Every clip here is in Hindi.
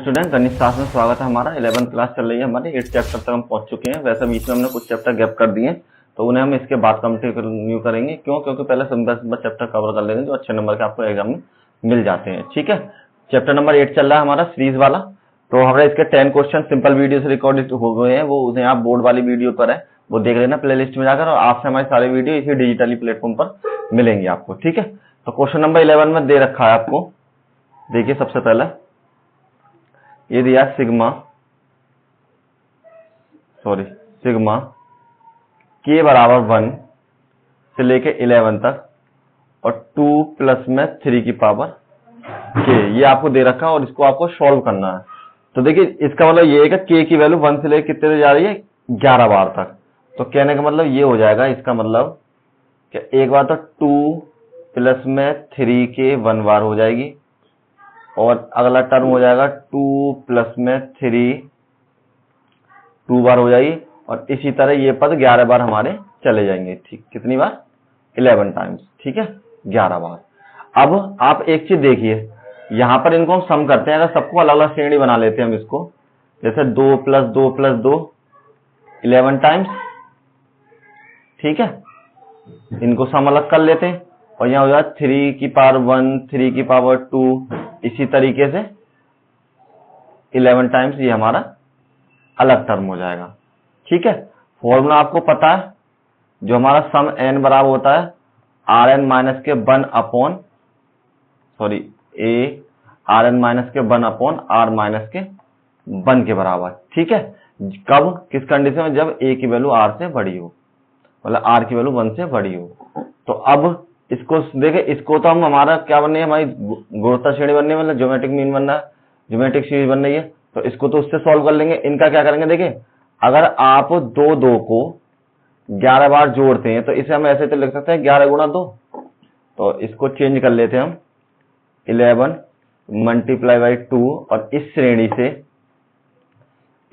स्टूडेंट, गणित शास्त्र में स्वागत है। हमारा 11th क्लास चल रही है हमारी। 8 चैप्टर तक हम पहुंच चुके हैं। वैसे बीच में हमने कुछ चैप्टर गैप कर दिए, तो उन्हें हम इसके बाद कंटिन्यू करेंगे। क्यों? क्योंकि पहले सिंपल चैप्टर कवर कर लेंगे जो अच्छे नंबर के आपको एग्जाम में मिल जाते हैं। ठीक है, चैप्टर नंबर 8 चल रहा है हमारा सीरीज वाला। तो हमारे इसके 10 क्वेश्चन सिंपल वीडियो से रिकॉर्डेड हो गए हैं। वो उन्हें आप बोर्ड वाली वीडियो पर है, वो देख लेना प्ले लिस्ट में जाकर। और आपसे हमारे सारे वीडियो इसी डिजिटली प्लेटफॉर्म पर मिलेंगे आपको। ठीक है, तो क्वेश्चन नंबर 11 में दे रखा है आपको। देखिए, सबसे पहला ये दिया सिग्मा के बराबर 1 से लेके 11 तक और 2 प्लस में 3 की पावर के, ये आपको दे रखा है और इसको आपको सॉल्व करना है। तो देखिए, इसका मतलब ये है कि के की वैल्यू 1 से लेकर कितने तक जा रही है, 11 बार तक। तो कहने का मतलब ये हो जाएगा, इसका मतलब कि एक बार तो 2 प्लस में 3 के 1 बार हो जाएगी और अगला टर्म हो जाएगा 2 प्लस में 3 2 बार हो जाएगी। और इसी तरह ये पद 11 बार हमारे चले जाएंगे। ठीक, कितनी बार? 11 टाइम्स। ठीक है, 11 बार। अब आप एक चीज देखिए, यहां पर इनको हम सम करते हैं। अगर सबको अलग अलग श्रेणी बना लेते हैं हम इसको, जैसे 2 प्लस 2 प्लस 2 11 टाइम्स। ठीक है, इनको सम अलग कर लेते हैं और यहाँ हो जाएगा 3 की पावर 1 3 की पावर 2, इसी तरीके से 11 टाइम्स ये हमारा अलग टर्म हो जाएगा। ठीक है, फॉर्मूला आपको पता है, जो हमारा सम n बराबर होता है Rn माइनस के 1 अपॉन Rn माइनस के 1 अपॉन R माइनस के 1 के बराबर। ठीक है, कब, किस कंडीशन में? जब a की वैल्यू R से बड़ी हो, मतलब R की वैल्यू 1 से बड़ी हो। तो अब इसको देखे, इसको तो हम हमारा क्या बननी है, हमारी गुणोत्तर श्रेणी बननी है, मतलब ज्योमेट्रिक मीन बनना है, ज्योमेट्रिक सीरीज बन रही है। तो इसको तो उससे सॉल्व कर लेंगे। इनका क्या करेंगे, देखिए, अगर आप 2 को 11 बार जोड़ते हैं तो इसे हम ऐसे तो लिख सकते हैं 11 गुणा 2। तो इसको चेंज कर लेते हैं हम, 11 मल्टीप्लाई बाई 2। और इस श्रेणी से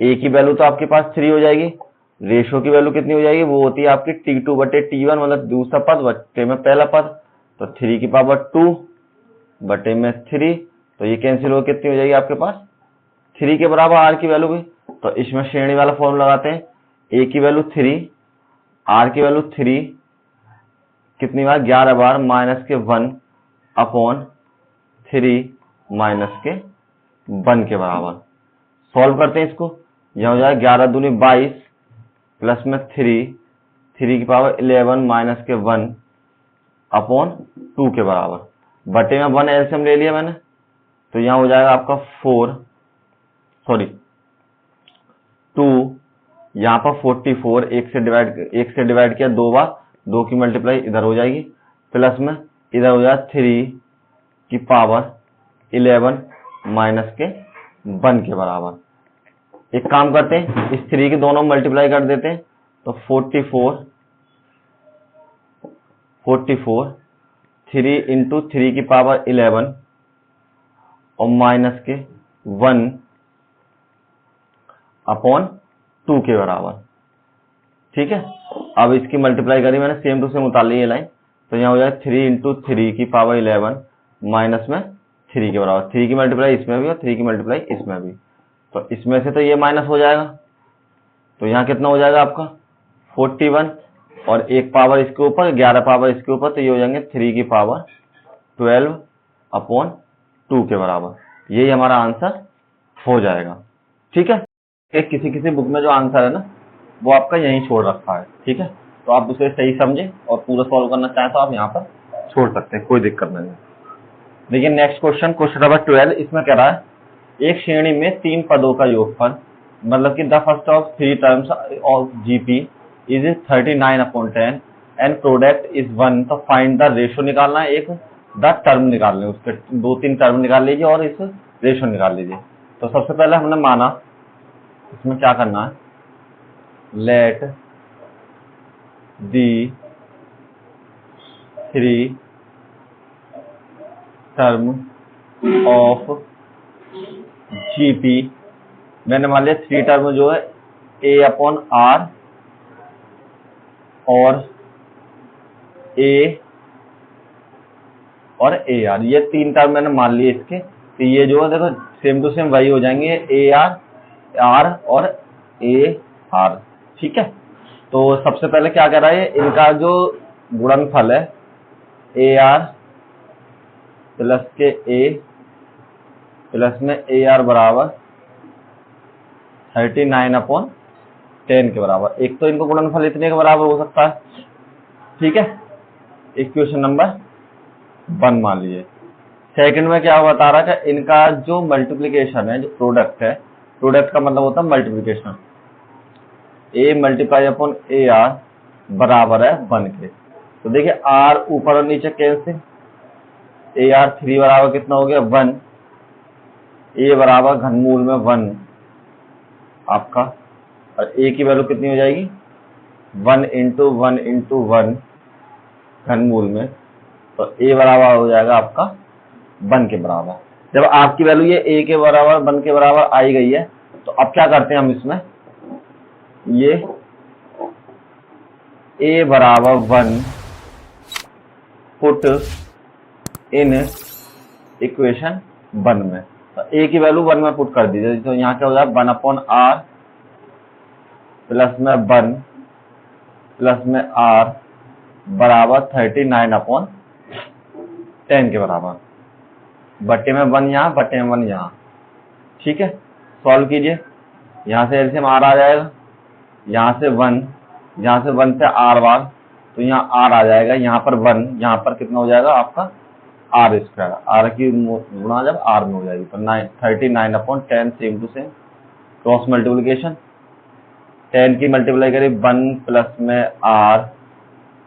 a की वैल्यू तो आपके पास 3 हो जाएगी, रेशो की वैल्यू कितनी हो जाएगी, वो होती है आपकी T2 बटे T1, मतलब दूसरा पद बटे में पहला पद। तो 3 की पावर 2 बटे में 3, तो ये कैंसिल हो कितनी हो जाएगी आपके पास 3 के बराबर R की वैल्यू भी। तो इसमें श्रेणी वाला फॉर्मूला लगाते हैं, a की वैल्यू 3, R की वैल्यू 3 कितनी बार, 11 बार, माइनस के 1 अपॉन 3 माइनस के 1 के बराबर। सॉल्व करते हैं इसको, यह हो जाएगा 11 दूनी 22 प्लस में 3 की पावर 11 माइनस के 1 अपॉन 2 के बराबर। बटे में 1 एलसीएम ले लिया मैंने, तो यहां हो जाएगा आपका 2, यहाँ पर 44, एक से डिवाइड किया 2 बार, 2 की मल्टीप्लाई इधर हो जाएगी, प्लस में इधर हो जाएगा 3 की पावर 11 माइनस के 1 के बराबर। एक काम करते हैं, इस 3 के दोनों मल्टीप्लाई कर देते हैं। तो 44 3 इंटू 3 की पावर 11 और माइनस के 1 अपॉन 2 के बराबर। ठीक है, अब इसकी मल्टीप्लाई करी मैंने, सेम टू सेम उतार ली ये लाइन। तो यहाँ हो जाएगा 3 इंटू 3 की पावर 11 माइनस में 3 के बराबर। 3 की मल्टीप्लाई इसमें भी और 3 की मल्टीप्लाई इसमें भी, तो इसमें से तो ये माइनस हो जाएगा। तो यहाँ कितना हो जाएगा आपका 41 और एक पावर इसके ऊपर, 11 पावर इसके ऊपर, तो ये हो जाएंगे 3 की पावर 12 अपॉन 2 के बराबर। यही हमारा आंसर हो जाएगा। ठीक है, एक किसी बुक में जो आंसर है ना, वो आपका यहीं छोड़ रखा है। ठीक है, तो आप उसे सही समझे और पूरा सॉल्व करना चाहें तो आप यहाँ पर छोड़ सकते हैं, कोई दिक्कत नहीं है। देखिए नेक्स्ट क्वेश्चन नंबर 12, इसमें कह रहा है एक श्रेणी में 3 पदों का योगफल, मतलब कि the first of 3 terms of GP is 39/10 and product is 1। तो फाइंड द रेशो निकालना है, एक द टर्म निकालने, उसके 2-3 टर्म निकाल लीजिए और इस रेशो निकाल लीजिए। तो सबसे पहले हमने माना, इसमें क्या करना है, let the 3 term of GP, मैंने मान लिया 3 टर्म जो है a अपॉन आर और a और AR, ये 3 टर्म मैंने मान लिए इसके तो ये जो है देखो सेम टू सेम वही हो जाएंगे, ए आर आर और ए आर। ठीक है, तो सबसे पहले क्या कर रहा है, इनका जो गुणनफल है ए आर प्लस के ए प्लस में ए आर बराबर 39/10 के बराबर। एक तो इनको गुणनफल इतने के बराबर हो सकता है। ठीक है, इक्वेशन नंबर 1 मान लीजिए। सेकंड में क्या बता रहा है कि इनका जो मल्टीप्लिकेशन है, जो प्रोडक्ट है, प्रोडक्ट का मतलब होता है multiplication, A multiply upon A R बराबर है 1 के। तो देखिए आर ऊपर और नीचे कैंसिल, ए आर 3 बराबर कितना हो गया 1, ए बराबर घनमूल में 1 आपका, और ए की वैल्यू कितनी हो जाएगी 1 इंटू 1 इंटू 1 घनमूल में, तो ए बराबर हो जाएगा आपका 1 के बराबर। जब आपकी वैल्यू ये ए के बराबर 1 के बराबर आई गई है, तो अब क्या करते हैं हम इसमें, ये ए बराबर 1 पुट इन इक्वेशन 1 में, तो ए की वैल्यू 1 में पुट कर दीजिए। तो यहाँ क्या हो जाएगा 1/r प्लस में 1 प्लस में r बराबर 39/10 के बराबर, बट्टे में 1 यहाँ, बट्टे में 1 यहाँ। ठीक है, सॉल्व कीजिए, यहाँ से एलसीएम r आ जाएगा, यहाँ से 1, यहाँ से 1 से r बार, तो यहाँ r आ जाएगा, यहाँ पर 1, यहाँ पर कितना हो जाएगा आपका r स्क्वायर, r की गुणा जब r में हो जाएगी तो 39/10 same to same cross multiplication, 10 की मल्टीप्लाई करिए 1 प्लस में r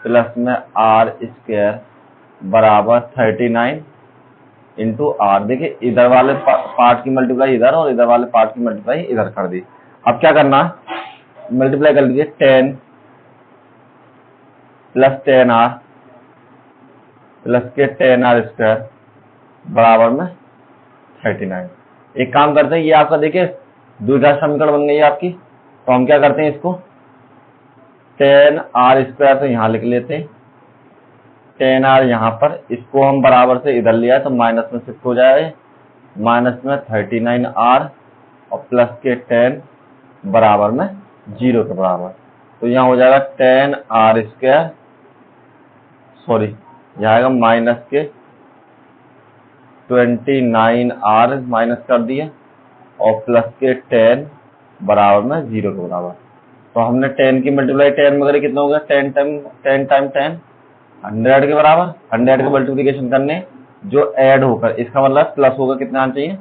प्लस में r स्क्वायर बराबर 39 इंटू r। देखिए इधर वाले पार्ट की मल्टीप्लाई इधर और इधर वाले पार्ट की मल्टीप्लाई इधर कर दी। अब क्या करना है, मल्टीप्लाई कर लीजिए 10 प्लस 10r प्लस के 10r स्क्वायर बराबर में 39। एक काम करते हैं, ये आपका देखिए द्विघात समीकरण बन गई है आपकी, तो हम क्या करते हैं इसको 10r स्क्वायर तो यहाँ लिख लेते हैं, 10r यहाँ पर, इसको हम बराबर से इधर लिया तो माइनस में शिफ्ट हो जाए, माइनस में 39r और प्लस के 10 बराबर में 0 के बराबर, तो यहाँ हो जाएगा 10r स्क्वायर, सॉरी यहाँ आएगा माइनस के 29r माइनस कर दिए और प्लस के 10 बराबर में 0 के बराबर। तो हमने 10 की मल्टीप्लाई 10 में करी, कितना हो गया 10 टाइम 10 100 के बराबर। 100 के मल्टीप्लिकेशन करने जो ऐड होकर, इसका मतलब प्लस होगा कितना आना चाहिए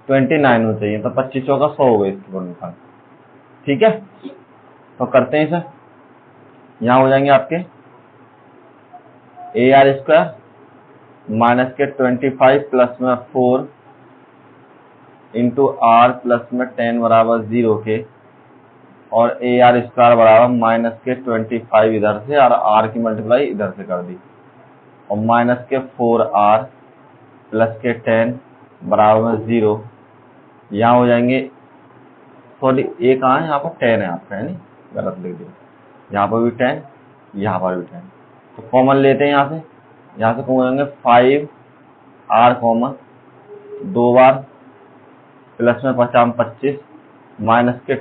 29 होना चाहिए, तो 25 चौका 100 हो गए इसकी गुणनफल। ठीक है, तो करते हैं इसे, यहाँ हो जाएंगे आपके ए आर स्क्वायर माइनस के 25 प्लस में 4 इंटू आर प्लस में 10 बराबर 0 के, और ए आर स्क्वायर बराबर माइनस के 25 इधर से और आर की मल्टीप्लाई इधर से कर दी, और माइनस के 4r प्लस के 10 बराबर में 0। यहाँ हो जाएंगे, सॉरी ए कहाँ है, यहाँ पर 10 है आपका, है नहीं, गलत लिख दिया, यहाँ पर भी 10, यहाँ पर भी 10, तो कॉमन लेते हैं यहाँ से कॉमन होंगे 5r कॉमन 2 बार प्लस में 25 माइनस के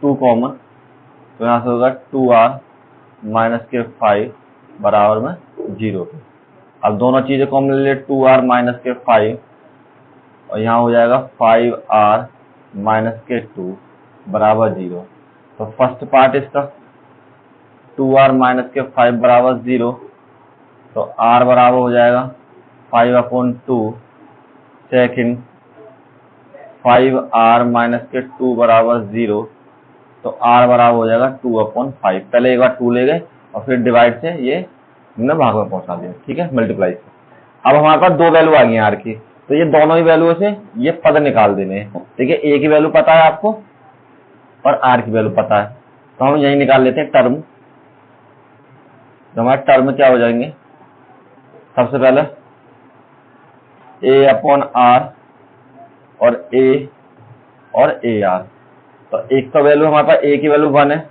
2 कॉमन, तो यहाँ से होगा 2r माइनस के 5 बराबर में 0 के। अब दोनों चीजें कॉमन ले लिए 2r माइनस के 5, और यहाँ हो जाएगा 5r माइनस के 2 बराबर 0। तो फर्स्ट पार्ट इसका 2r माइनस के 5 बराबर 0, तो r बराबर हो जाएगा 5/2। सेकंड 5r माइनस के 2 बराबर 0, तो r बराबर हो जाएगा 2/5। पहले एक बार 2 ले गए और फिर डिवाइड से ये हमने भाग में पहुंचा दिया। ठीक है, मल्टीप्लाई से। अब हमारे पास 2 वैल्यू आ गई r की, तो ये दोनों ही वैल्यू से ये पद निकाल देने हैं। देखिए a की वैल्यू पता है आपको और r की वैल्यू पता है, तो हम यही निकाल लेते हैं टर्म। तो हमारे टर्म क्या हो जाएंगे, सबसे पहले a/r और a और ar। तो एक तो वैल्यू हमारे पास a की वैल्यू 1 है,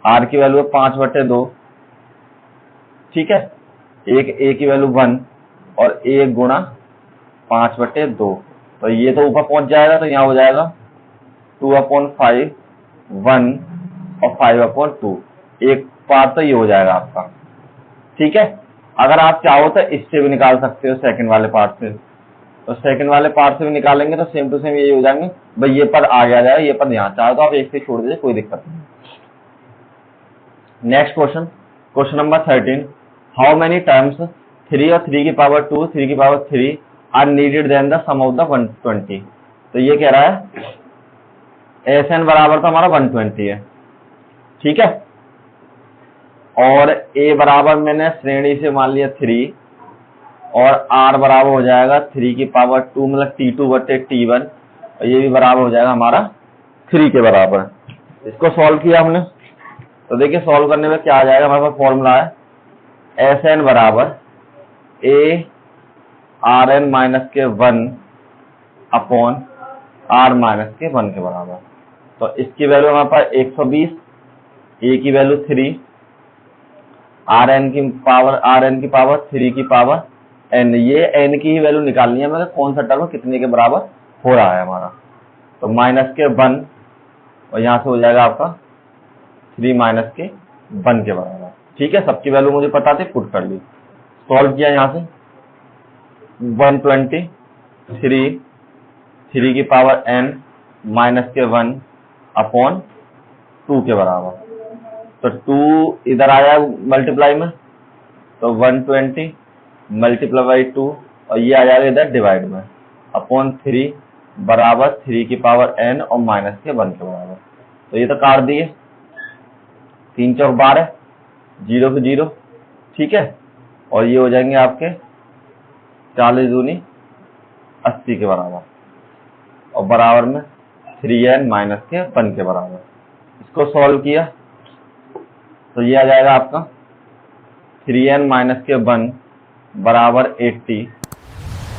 r की वैल्यू है 5/2। ठीक है, एक a की वैल्यू 1 और 1 गुणा 5/2, तो ये तो ऊपर पहुंच जाएगा, तो यहाँ हो जाएगा 2/5, 1 और 5/2, एक पार्ट तो ये हो जाएगा आपका। ठीक है, अगर आप चाहो तो इससे भी निकाल सकते हो, सेकंड वाले पार्ट से, तो सेकंड वाले पार्ट से भी निकालेंगे तो सेम टू सेम यही हो जाएंगे भाई, ये पद आ गया जाएगा, ये पद यहाँ, चाहो तो आप एक से छोड़ दीजिए, कोई दिक्कत नहीं। Next question, question number 13, how many terms 3 और 3^2, 3^3 are needed then the sum of the 120। तो ये कह रहा है SN बराबर तो हमारा 120 है, ठीक है, और A बराबर मैंने श्रेणी से मान लिया 3, और R बराबर हो जाएगा 3^2 मतलब T2/T1, और ये भी बराबर हो जाएगा हमारा 3 के बराबर। इसको सॉल्व किया हमने, तो देखिए सॉल्व करने में क्या आ जाएगा, हमारे पास फॉर्मूला है SN बराबर A Rn-1 अपॉन R-1 के बराबर। तो इसकी वैल्यू हमारे पास 120, A की वैल्यू 3, Rn की पावर 3 की पावर n, ये n की ही वैल्यू निकालनी है हमें, कौन सा टर्म कितने के बराबर हो रहा है हमारा, तो -1, और यहाँ से हो जाएगा आपका 3 -1 के बराबर। ठीक है, सबकी वैल्यू मुझे पता थी, पुट कर ली, सॉल्व किया, यहाँ से 120, 3 की पावर n -1 अपॉन 2 के बराबर, तो 2 इधर आया मल्टीप्लाई में, तो 120 मल्टीप्लाई बाई 2, और ये आ जाएगा इधर डिवाइड में, अपॉन 3 बराबर 3 की पावर n और -1 के बराबर। तो ये तो काट दिए, 3 चौक 12, 0 के 0, ठीक है, और ये हो जाएंगे आपके 40 दूनी 80 के बराबर, और बराबर में 3n -1 के बराबर। इसको सॉल्व किया तो ये आ जाएगा आपका 3n -1 बराबर 80,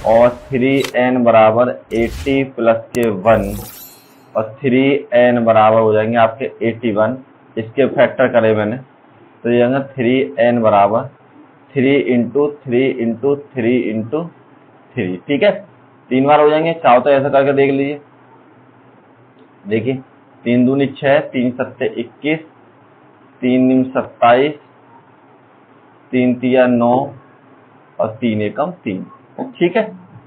और 3n बराबर 80 + 1, और 3n बराबर हो जाएंगे आपके 81। इसके फैक्टर करे मैंने, तो ये आएगा 3n बराबर 3 × 3 × 3 × 3, ठीक है, 3 बार हो जाएंगे, चाहो तो ऐसा करके देख लीजिए। देखिए 3 दूनी 6, 3 सत्ते 21, 3 × 27, 3 तिया 9, और 3 एकम 3, ठीक है,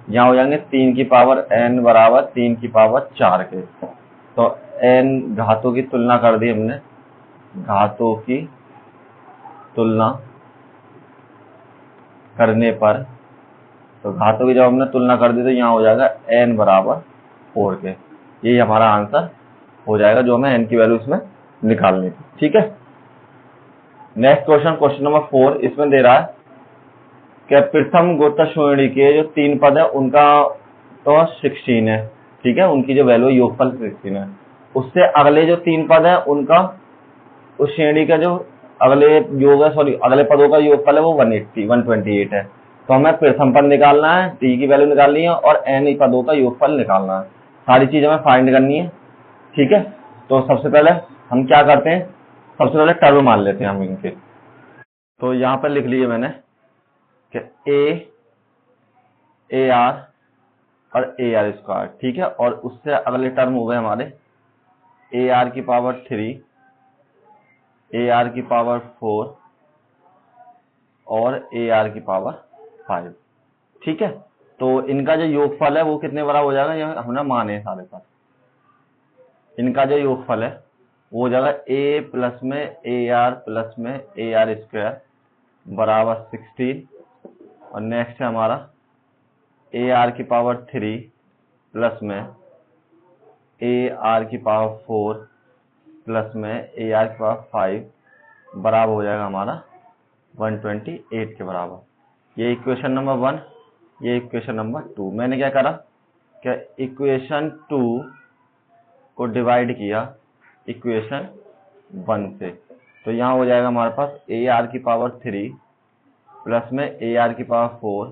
यहाँ हो जाएंगे 3 की पावर n बराबर 3 की पावर 4 के, तो n घातों की तुलना कर दी हमने, घातों की तुलना करने पर, तो घातों की जब हमने तुलना कर दी तो यहाँ हो जाएगा n बराबर 4 के, यही हमारा आंसर हो जाएगा, जो हमें n की वैल्यू इसमें निकालनी थी। ठीक है, नेक्स्ट क्वेश्चन, क्वेश्चन नंबर 4, इसमें दे रहा है कि प्रथम गोत्र श्रेणी के जो 3 पद है उनका तो 16 है, ठीक है, उनकी जो वैल्यू योगफल 16 है, उससे अगले जो 3 पद है उनका, उस श्रेणी का जो अगले योग है, सॉरी अगले पदों का योगफल है वो 128 है, तो हमें प्रथम पद निकालना है, t की वैल्यू निकालनी है, और n पदों का योगफल निकालना है, सारी चीज हमें फाइंड करनी है। ठीक है, तो सबसे पहले हम क्या करते हैं, सबसे पहले टर्म मान लेते हैं हम इनके, तो यहाँ पर लिख लीजिए मैंने कि AR और AR², ठीक है, और उससे अगले टर्म हो गए हमारे AR की पावर 3, AR की पावर 4 और AR की पावर 5, ठीक है, तो इनका जो योगफल है वो कितने बराबर हो जाएगा, यह हमने माने सारे पर, इनका जो योगफल है वो हो जाएगा A प्लस में AR प्लस में AR² बराबर 16, और नेक्स्ट है हमारा AR की पावर 3 प्लस में AR की पावर 4 प्लस में AR की पावर 5 बराबर हो जाएगा हमारा 128 के बराबर। ये इक्वेशन नंबर 1, ये इक्वेशन नंबर 2। मैंने क्या करा, क्या इक्वेशन 2 को डिवाइड किया इक्वेशन 1 से, तो यहाँ हो जाएगा हमारे पास AR की पावर 3 प्लस में AR की पावर 4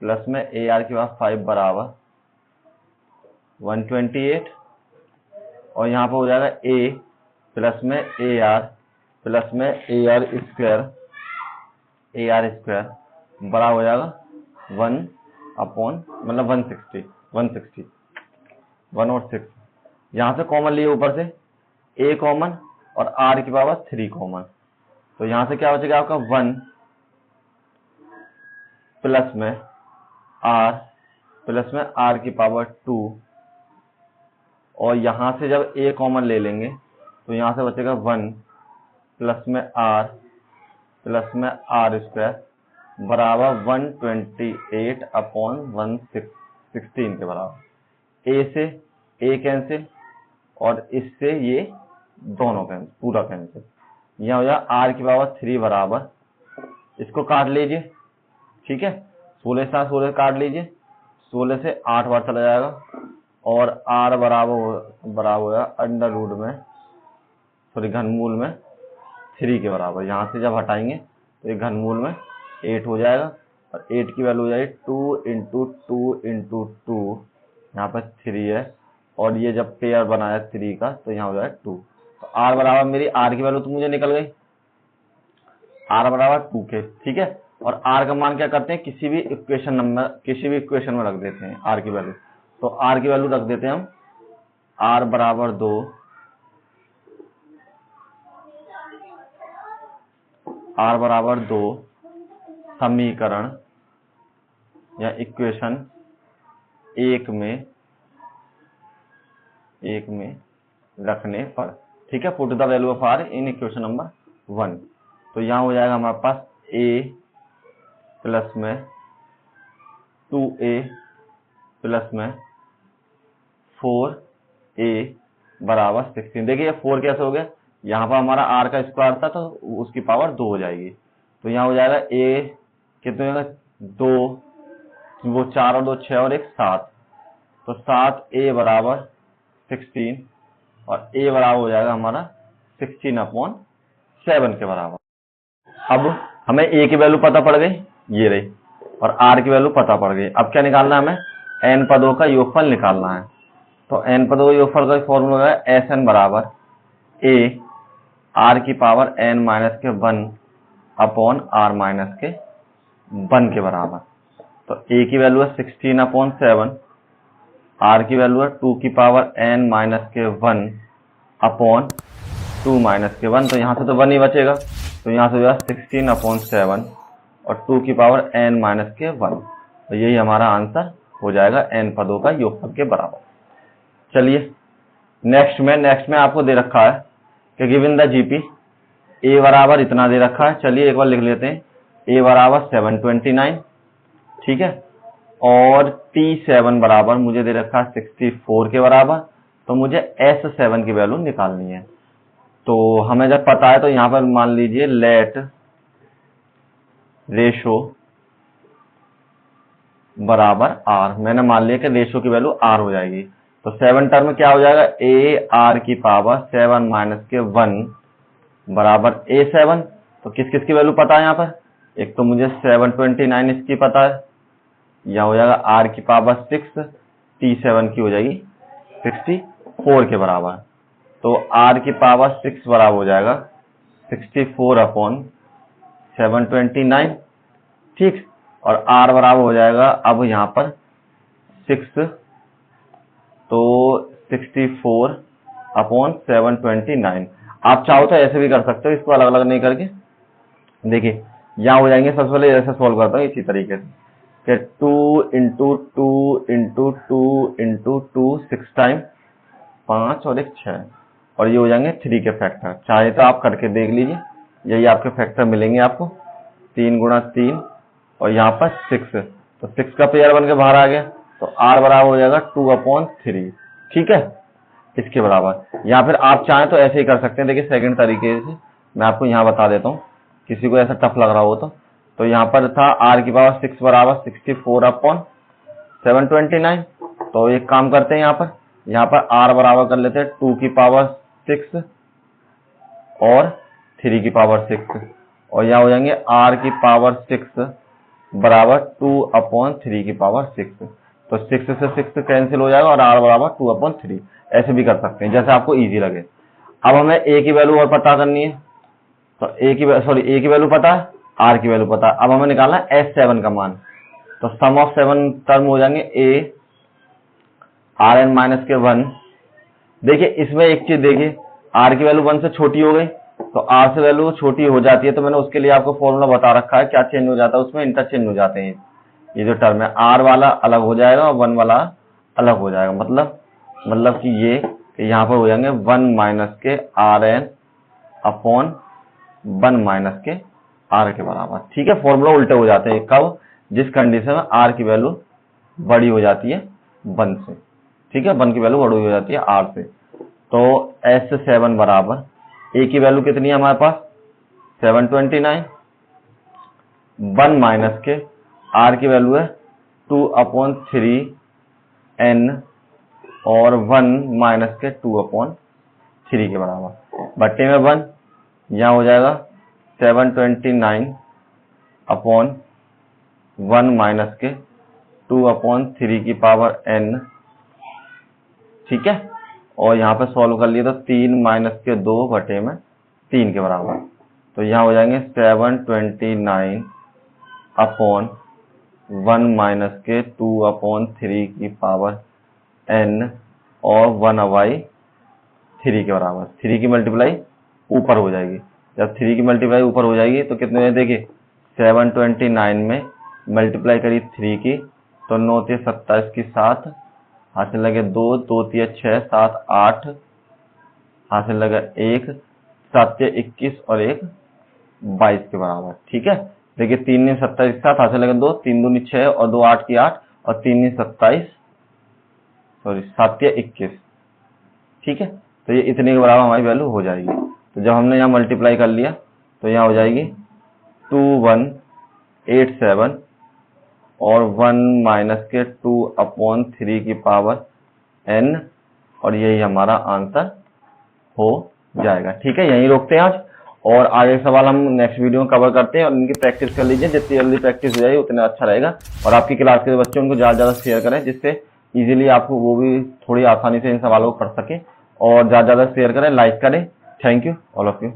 प्लस में AR की पावर 5 बराबर 128, और यहाँ पर हो जाएगा A प्लस में AR प्लस में AR² बड़ा हो जाएगा 1 अपॉन मतलब 160 1 और 6, यहां से कॉमन लिए ऊपर से a कॉमन और r की पावर 3 कॉमन, तो यहां से क्या बचेगा आपका 1 प्लस में r की पावर 2, और यहां से जब a कॉमन ले लेंगे तो यहां से बचेगा 1 प्लस में r स्क्वायर बराबर 128 अपॉन 116 के बराबर। a से a कैंसिल और इससे ये दोनों कैंसिल, पूरा कैंसिल। यहां हो जाएगा r की पावर 3 बराबर, इसको काट लीजिए, ठीक है, 16 से 16 काट लीजिए, 16 से 8 बार चला जाएगा और r बराबर होगा अंडर रूट में घनमूल में 3 के बराबर। यहाँ से जब हटाएंगे तो ये घनमूल में 8 हो जाएगा और 8 की वैल्यू हो जाएगी 2 इंटू 2, यहाँ पर 3 है और ये जब पेयर बनाया 3 का तो यहाँ हो जाएगा 2। तो r बराबर मेरी r की वैल्यू तो मुझे निकल गई, r बराबर 2 के, ठीक है। और r का मान क्या करते हैं, किसी भी इक्वेशन में रख देते हैं r की वैल्यू। तो r की वैल्यू रख देते हैं हम r बराबर 2, r बराबर 2 समीकरण या इक्वेशन 1 में रखने पर, ठीक है। Put the value of r in equation number 1। तो यहां हो जाएगा हमारे पास a प्लस में 2a प्लस में 4a बराबर 16। देखिए 4 कैसे हो गया, यहाँ पर हमारा r का स्क्वायर था तो उसकी पावर 2 हो जाएगी। तो यहाँ हो जाएगा a कितने हो जाएगा 2, वो 4 और 2 6 और 1 7, तो 7a बराबर 16 और a बराबर हो जाएगा हमारा 16 अपॉन 7 के बराबर। अब हमें a की वैल्यू पता पड़ गई, ये रही, और r की वैल्यू पता पड़ गई। अब क्या निकालना है, हमें n पदों का योगफल निकालना है। तो n पदों का योगफल का फॉर्मूला है Sn बराबर a r की पावर n माइनस के 1 अपॉन r माइनस के 1 के बराबर। तो a की वैल्यू है 16 अपॉन 7, r की वैल्यू है 2 की पावर n माइनस के 1 अपॉन 2 माइनस के 1, तो यहाँ से तो 1 ही बचेगा, तो यहाँ से हो जाएगा 16 अपॉन 7 और 2 की पावर n माइनस के 1। तो यही हमारा आंसर हो जाएगा n पदों का योगफल के बराबर। चलिए नेक्स्ट में आपको दे रखा है कि गिवन द जीपी a बराबर इतना दे रखा है। चलिए एक बार लिख लेते हैं, a बराबर 729, ठीक है, और t7 बराबर मुझे दे रखा है 64 के बराबर। तो मुझे s7 की वैल्यू निकालनी है। तो हमें जब पता है तो यहाँ पर मान लीजिए लेट रेशो बराबर r, मैंने मान लिया कि रेशो की वैल्यू r हो जाएगी। तो 7 टर्म क्या हो जाएगा, a r की पावर 7 माइनस के 1 बराबर a7। तो किस किस की वैल्यू पता है यहाँ पर, एक तो मुझे 729 इसकी पता है, यह हो जाएगा r की पावर 6, t7 की हो जाएगी 64 के बराबर। तो r की पावर 6 बराबर हो जाएगा 64 अपॉन 729, ठीक, और r बराबर हो जाएगा अब यहाँ पर 6, तो 64 अपॉन 729। आप चाहो तो ऐसे भी कर सकते हो, इसको अलग अलग नहीं करके। देखिए यहाँ हो जाएंगे, सबसे पहले ऐसे सोल्व करता हूँ इसी तरीके से कि 2 इंटू 2 इंटू 2 इंटू 2 6 टाइम 5 और 1 6, और ये हो जाएंगे 3 के फैक्टर। चाहे तो आप करके देख लीजिए, यही आपके फैक्टर मिलेंगे आपको, 3 गुणा 3 और यहाँ पर 6, तो 6 का पेयर बन के बाहर आ गया। तो r बराबर हो जाएगा 2 अपॉन 3, ठीक है, इसके बराबर। या फिर आप चाहें तो ऐसे ही कर सकते हैं। देखिए सेकंड तरीके से मैं आपको यहाँ बता देता हूँ, किसी को ऐसा टफ लग रहा हो तो यहाँ पर था r की पावर 6 बराबर 64 अपॉन 729। तो एक काम करते हैं, यहाँ पर r बराबर कर लेते हैं 2 की पावर 6 और 3 की पावर 6, और यहाँ हो जाएंगे r की पावर 6 बराबर 2 अपॉन 3 की पावर 6। तो 6 से 6 कैंसिल हो जाएगा और r बराबर 2 अपॉन 3। ऐसे भी कर सकते हैं जैसे आपको इजी लगे। अब हमें a की वैल्यू और पता करनी है, तो a की वैल्यू पता है, r की वैल्यू पता है। अब हमें निकालना है S7 का मान। तो सम ऑफ 7 टर्म हो जाएंगे ए आर एन माइनस के 1। देखिए इसमें एक चीज देखिए, आर की वैल्यू 1 से छोटी हो गई तो आर से वैल्यू छोटी हो जाती है, तो मैंने उसके लिए आपको फॉर्मूला बता रखा है, क्या चेंज हो जाता है उसमें, इंटरचेंज हो जाते हैं। ये जो टर्म है आर वाला अलग हो जाएगा और 1 वाला अलग हो जाएगा, मतलब कि ये यहाँ पर हो जाएंगे 1 माइनस के आर एन अपॉन 1 माइनस के आर के बराबर। ठीक है, फॉर्मूला उल्टे हो जाते हैं कब, जिस कंडीशन में आर की वैल्यू बड़ी हो जाती है 1 से। ठीक है, 1 की वैल्यू बड़ी हो जाती है आर से। तो एस से 7 बराबर ए की वैल्यू कितनी है हमारे पास 729, 1 माइनस के आर की वैल्यू है 2/3 एन और 1 माइनस के 2/3 के बराबर, बट्टे में 1, यहाँ हो जाएगा 729/1 माइनस के 2/3 की पावर n। ठीक है, और यहाँ पे सॉल्व कर लिया तो 3 माइनस के 2 बटे में 3 के बराबर, तो यहाँ हो जाएंगे 729/1 माइनस के 2/3 की पावर n और 1/3 के बराबर। 3 की मल्टीप्लाई ऊपर हो जाएगी, जब 3 की मल्टीप्लाई ऊपर हो जाएगी तो कितने में, देखिए 729 में मल्टीप्लाई करी 3 की तो 9 3 27 की 7, हाथ से लगे 2 2 3 6 7 8, हाथ से लगा 1 7 21 और 1 22 के बराबर। ठीक है, देखिए 3 ने 27 के साथ हाथ से लगे 2, 3 दूनी 6 और 2 8 की 8 और 3 ने 27 सॉरी 7 21। ठीक है, तो ये इतने के बराबर हमारी वैल्यू हो जाएगी। तो जब हमने यहाँ मल्टीप्लाई कर लिया तो यहाँ हो जाएगी 2187 और 1 माइनस के 2/3 की पावर n, और यही हमारा आंसर हो जाएगा। ठीक है, यहीं रोकते हैं आज, और आगे सवाल हम नेक्स्ट वीडियो में कवर करते हैं, और इनकी प्रैक्टिस कर लीजिए, जितनी जल्दी प्रैक्टिस हो जाएगी उतना अच्छा रहेगा। और आपकी क्लास के बच्चों को ज़्यादा शेयर करें, जिससे इजीली आपको वो भी थोड़ी आसानी से इन सवालों को कर सके, और ज़्यादा शेयर करें, लाइक करें। Thank you all of you.